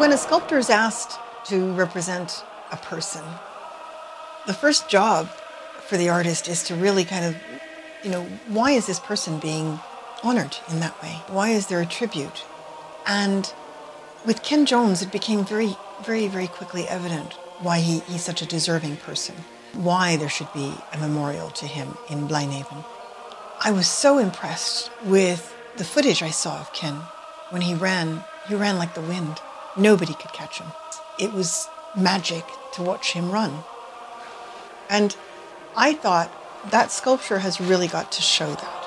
When a sculptor is asked to represent a person, the first job for the artist is to really kind of, why is this person being honored in that way? Why is there a tribute? And with Ken Jones, it became very, very, very quickly evident why he's such a deserving person, why there should be a memorial to him in Blaenhaven. I was so impressed with the footage I saw of Ken when he ran like the wind. Nobody could catch him. It was magic to watch him run. And I thought that sculpture has really got to show that.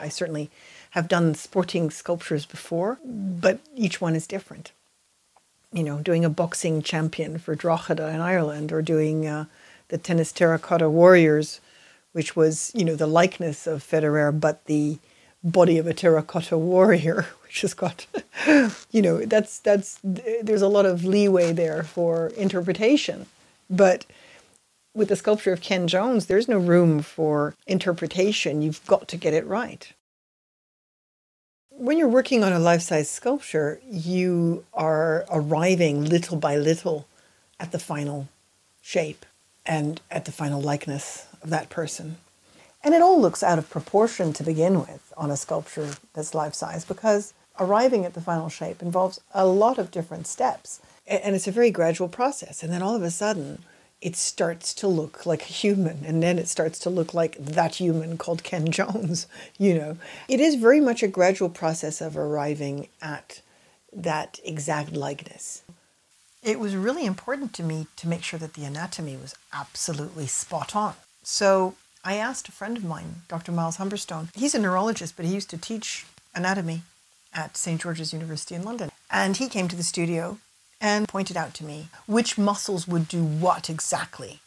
I certainly have done sporting sculptures before, but each one is different. Doing a boxing champion for Drogheda in Ireland, or doing the tennis terracotta warriors, which was, the likeness of Federer, but the body of a terracotta warrior, which has got, there's a lot of leeway there for interpretation. But with the sculpture of Ken Jones, there's no room for interpretation. You've got to get it right. When you're working on a life-size sculpture, you are arriving little by little at the final shape and at the final likeness of that person. And it all looks out of proportion to begin with on a sculpture that's life-size, because arriving at the final shape involves a lot of different steps. And it's a very gradual process. And then all of a sudden, it starts to look like a human. And then it starts to look like that human called Ken Jones, It is very much a gradual process of arriving at that exact likeness. It was really important to me to make sure that the anatomy was absolutely spot on. So I asked a friend of mine, Dr. Miles Humberstone. He's a neurologist, but he used to teach anatomy at St. George's University in London. And he came to the studio and pointed out to me which muscles would do what exactly,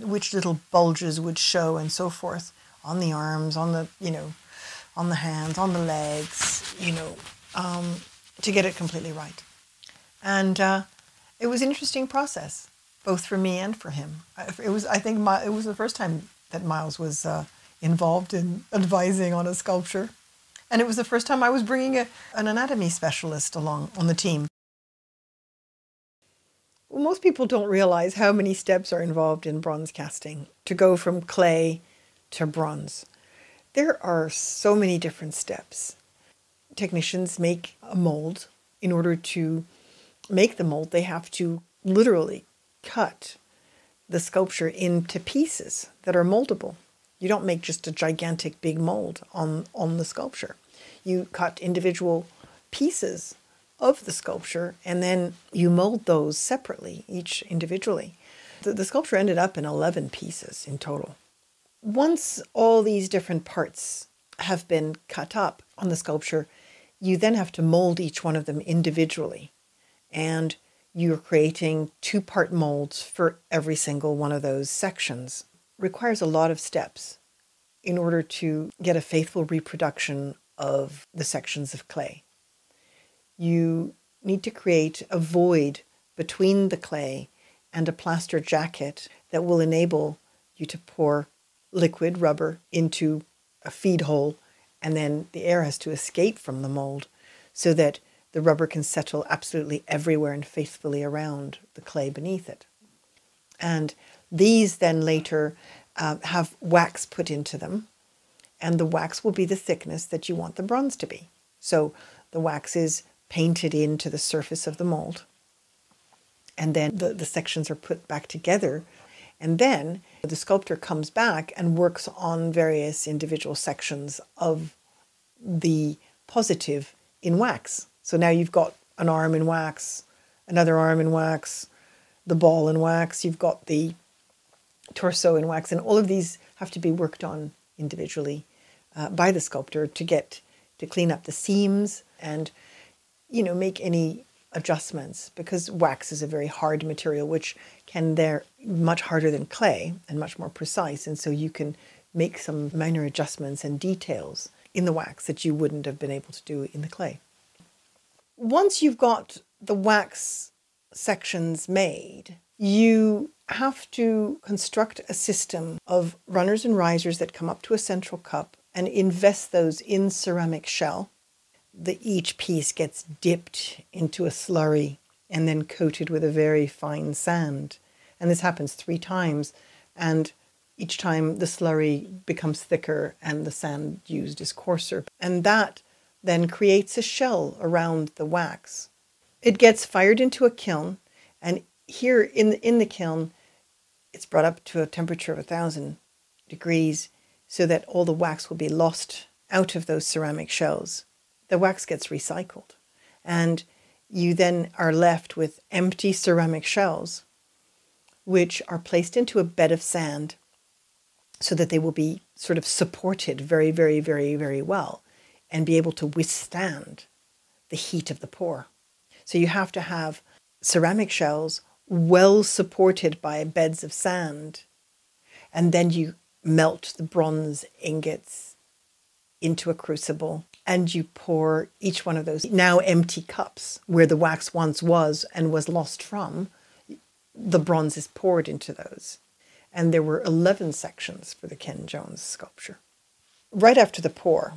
which little bulges would show and so forth on the arms, on the, on the hands, on the legs, to get it completely right. And it was an interesting process, both for me and for him. It was the first time that Miles was involved in advising on a sculpture. And it was the first time I was bringing an anatomy specialist along on the team. Well, most people don't realize how many steps are involved in bronze casting to go from clay to bronze. There are so many different steps. Technicians make a mold. In order to make the mold, they have to literally cut the sculpture into pieces that are moldable. You don't make just a gigantic big mold on the sculpture. You cut individual pieces of the sculpture and then you mold those separately, each individually. The sculpture ended up in 11 pieces in total. Once all these different parts have been cut up on the sculpture, you then have to mold each one of them individually. And you're creating 2-part molds for every single one of those sections. It requires a lot of steps in order to get a faithful reproduction of the sections of clay. You need to create a void between the clay and a plaster jacket that will enable you to pour liquid rubber into a feed hole, and then the air has to escape from the mold so that the rubber can settle absolutely everywhere and faithfully around the clay beneath it. And these then later have wax put into them, and the wax will be the thickness that you want the bronze to be. So the wax is painted into the surface of the mold, and then the sections are put back together, and then the sculptor comes back and works on various individual sections of the positive in wax. So now you've got an arm in wax, another arm in wax, the ball in wax, you've got the torso in wax, and all of these have to be worked on individually by the sculptor to clean up the seams and, make any adjustments, because wax is a very hard material, which they're much harder than clay and much more precise. And so you can make some minor adjustments and details in the wax that you wouldn't have been able to do in the clay. Once you've got the wax sections made, you have to construct a system of runners and risers that come up to a central cup and invest those in ceramic shell. each piece gets dipped into a slurry and then coated with a very fine sand. And this happens 3 times. And each time the slurry becomes thicker and the sand used is coarser. And that then creates a shell around the wax. It gets fired into a kiln. And here in the kiln, it's brought up to a temperature of 1,000 degrees so that all the wax will be lost out of those ceramic shells. The wax gets recycled. And you then are left with empty ceramic shells, which are placed into a bed of sand so that they will be sort of supported very, very, very, very well and be able to withstand the heat of the pour. So you have to have ceramic shells well supported by beds of sand, and then you melt the bronze ingots into a crucible and you pour each one of those now empty cups where the wax once was and was lost from. The bronze is poured into those. And there were 11 sections for the Ken Jones sculpture. Right after the pour,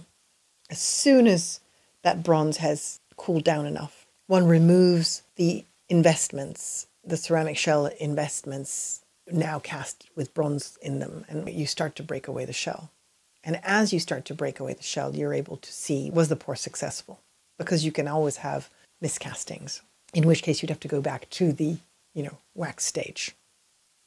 as soon as that bronze has cooled down enough, one removes the investments, the ceramic shell investments now cast with bronze in them, and you start to break away the shell. And as you start to break away the shell, you're able to see, was the pour successful? Because you can always have miscastings, in which case you'd have to go back to the, wax stage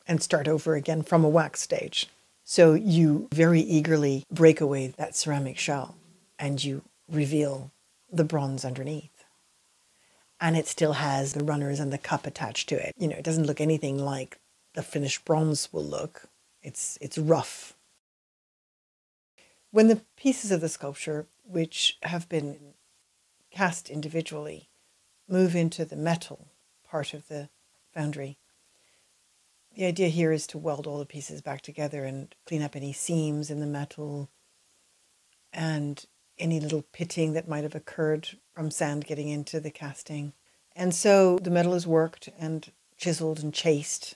and start over again from a wax stage. So you very eagerly break away that ceramic shell and you reveal the bronze underneath. And it still has the runners and the cup attached to it. It doesn't look anything like the finished bronze will look. It's rough. When the pieces of the sculpture, which have been cast individually, move into the metal part of the foundry, the idea here is to weld all the pieces back together and clean up any seams in the metal and any little pitting that might have occurred from sand getting into the casting. And so the metal is worked and chiseled and chased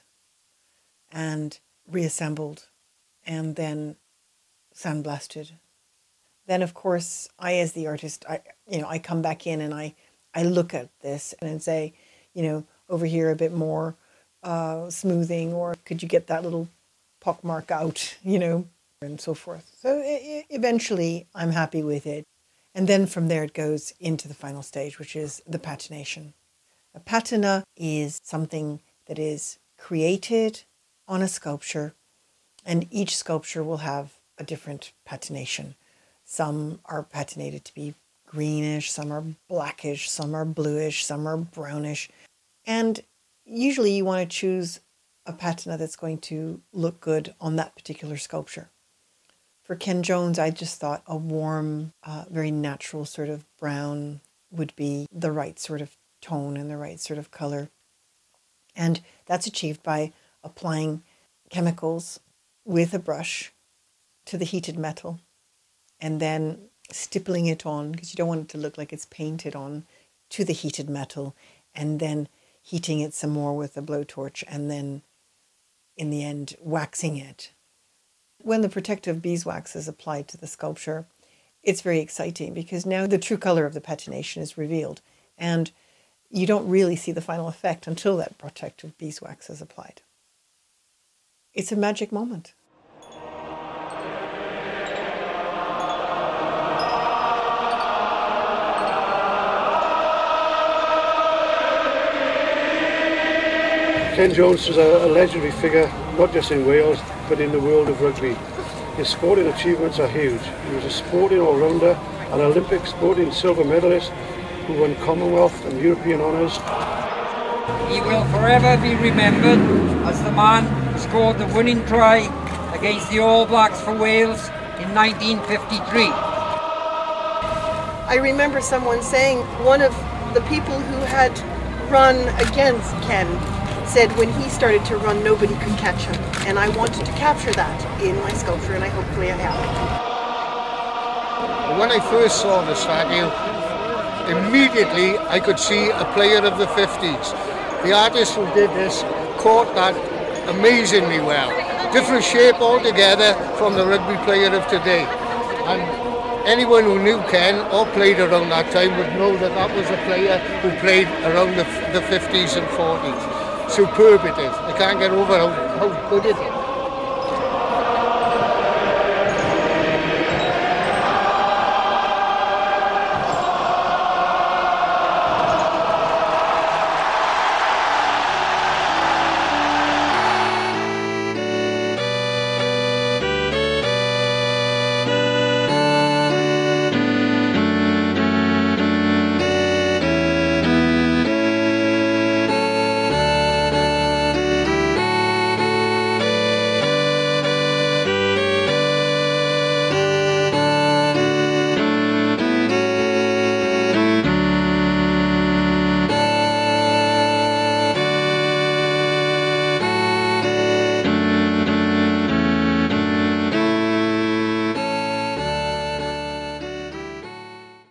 and reassembled and then sandblasted. Then, of course, I, as the artist, I come back in and I look at this and say, over here a bit more smoothing, or could you get that little pockmark out, and so forth. So eventually I'm happy with it. And then from there it goes into the final stage, which is the patination. A patina is something that is created on a sculpture, and each sculpture will have a different patination. Some are patinated to be greenish, some are blackish, some are bluish, some are brownish. And usually you want to choose a patina that's going to look good on that particular sculpture. For Ken Jones, I just thought a warm, very natural sort of brown would be the right sort of tone and the right sort of color. And that's achieved by applying chemicals with a brush to the heated metal and then stippling it on, because you don't want it to look like it's painted on, to the heated metal, and then heating it some more with a blowtorch, and then in the end waxing it. When the protective beeswax is applied to the sculpture, it's very exciting because now the true color of the patination is revealed, and you don't really see the final effect until that protective beeswax is applied. It's a magic moment. Ken Jones was a legendary figure, not just in Wales, but in the world of rugby. His sporting achievements are huge. He was a sporting all-rounder, an Olympic sporting silver medalist who won Commonwealth and European honours. He will forever be remembered as the man who scored the winning try against the All Blacks for Wales in 1953. I remember someone saying one of the people who had run against Ken said when he started to run, nobody could catch him. And I wanted to capture that in my sculpture, and hopefully I have. When I first saw the statue, immediately I could see a player of the 50s. The artist who did this caught that amazingly well. Different shape altogether from the rugby player of today. And anyone who knew Ken or played around that time would know that that was a player who played around the 50s and 40s. Superb it is. I can't get over how good it is.